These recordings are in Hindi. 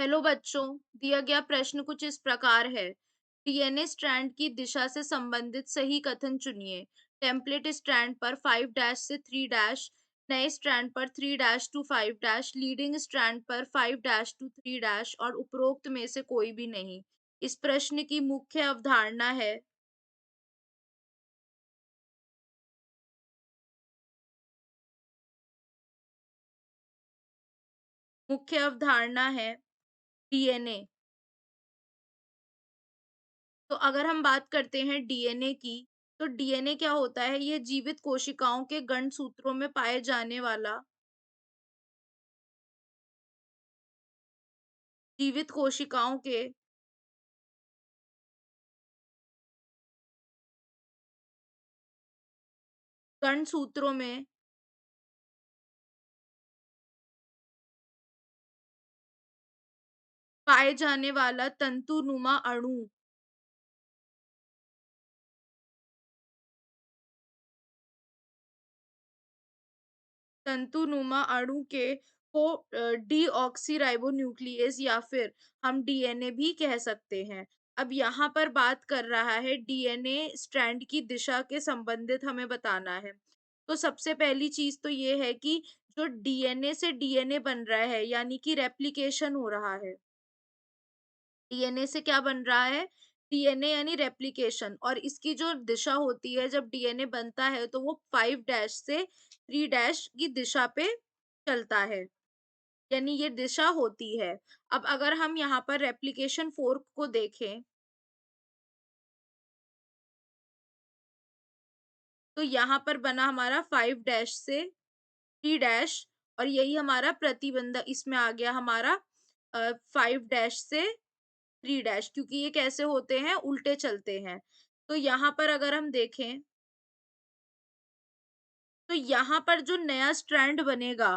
हेलो बच्चों। दिया गया प्रश्न कुछ इस प्रकार है। डीएनए स्ट्रैंड की दिशा से संबंधित सही कथन चुनिए। टेम्पलेट स्ट्रैंड पर 5 डैश से 3 डैश, नए स्ट्रैंड पर 3 dash two 5 dash, leading strand पर 5 डैश टू 3 डैश और उपरोक्त में से कोई भी नहीं। इस प्रश्न की मुख्य अवधारणा है। मुख्य अवधारणा है डीएनए। तो अगर हम बात करते हैं डीएनए की, तो डीएनए क्या होता है? ये जीवित कोशिकाओं के गणसूत्रों में पाए जाने वाला, जीवित कोशिकाओं के गणसूत्रों में पाए जाने वाला तंतुनुमा अणु। तंतुनुमा अणु के को डीऑक्सीराइबोन्यूक्लियेज या फिर हम डीएनए भी कह सकते हैं। अब यहाँ पर बात कर रहा है डीएनए स्ट्रैंड की दिशा के संबंधित हमें बताना है। तो सबसे पहली चीज तो ये है कि जो डीएनए से डीएनए बन रहा है, यानी कि रेप्लिकेशन हो रहा है। डीएनए से क्या बन रहा है? डीएनए यानी रेप्लिकेशन, और इसकी जो दिशा होती है जब डीएनए बनता है तो वो 5 डैश से 3 डैश की दिशा पे चलता है, यानी ये दिशा होती है। अब अगर हम यहाँ पर रेप्लिकेशन फोर्क को देखें, तो यहाँ पर बना हमारा 5 डैश से 3 डैश, और यही हमारा प्रतिबंध इसमें आ गया हमारा 5 डैश से 3 डैश, क्योंकि ये कैसे होते हैं? उल्टे चलते हैं। तो यहाँ पर अगर हम देखें, तो यहाँ पर जो नया स्ट्रैंड बनेगा,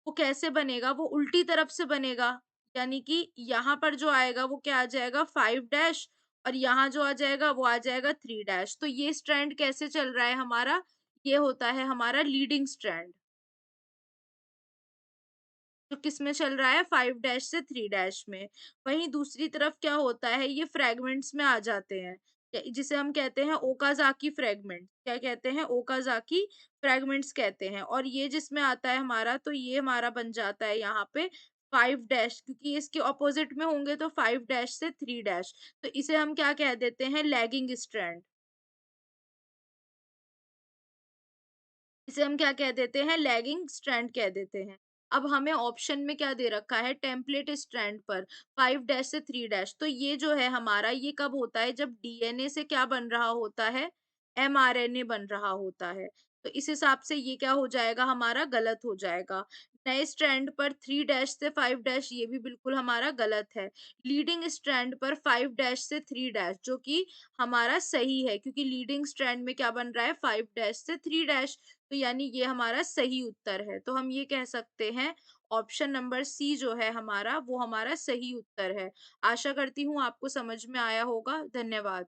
वो कैसे बनेगा? वो उल्टी तरफ से बनेगा। यानी कि यहाँ पर जो आएगा वो क्या आ जाएगा? 5 डैश, और यहाँ जो आ जाएगा वो आ जाएगा 3 डैश। तो ये स्ट्रैंड कैसे चल रहा है हमारा? ये होता है हमारा लीडिंग स्ट्रैंड, जो किसमें चल रहा है? 5 डैश से 3 डैश में। वहीं दूसरी तरफ क्या होता है? ये फ्रैगमेंट्स में आ जाते हैं, जिसे हम कहते हैं ओकाजाकी फ्रैगमेंट। क्या कहते हैं? ओकाजाकी फ्रैगमेंट्स कहते हैं। और ये जिसमें आता है हमारा, तो ये हमारा बन जाता है यहाँ पे 5 डैश, क्योंकि ये इसके ऑपोजिट में होंगे तो 5 डैश से 3 डैश। तो इसे हम क्या कह देते हैं? Lagging strand. इसे हम क्या कह देते हैं? लैगिंग स्ट्रैंड कह देते हैं। अब हमें ऑप्शन में क्या दे रखा है? टेम्पलेट स्ट्रैंड पर 5 डैश से 3 डैश। तो ये जो है हमारा, ये कब होता है? जब डीएनए से क्या बन रहा होता है? एमआरएनए बन रहा होता है। तो इस हिसाब से ये क्या हो जाएगा? हमारा गलत हो जाएगा। नए स्ट्रैंड पर 3 डैश से 5 डैश, ये भी बिल्कुल हमारा गलत है। लीडिंग स्ट्रैंड पर 5 डैश से 3 डैश, जो कि हमारा सही है, क्योंकि लीडिंग स्ट्रैंड में क्या बन रहा है? 5 डैश से 3 डैश। तो यानी ये हमारा सही उत्तर है। तो हम ये कह सकते हैं ऑप्शन नंबर सी जो है हमारा, वो हमारा सही उत्तर है। आशा करती हूँ आपको समझ में आया होगा। धन्यवाद।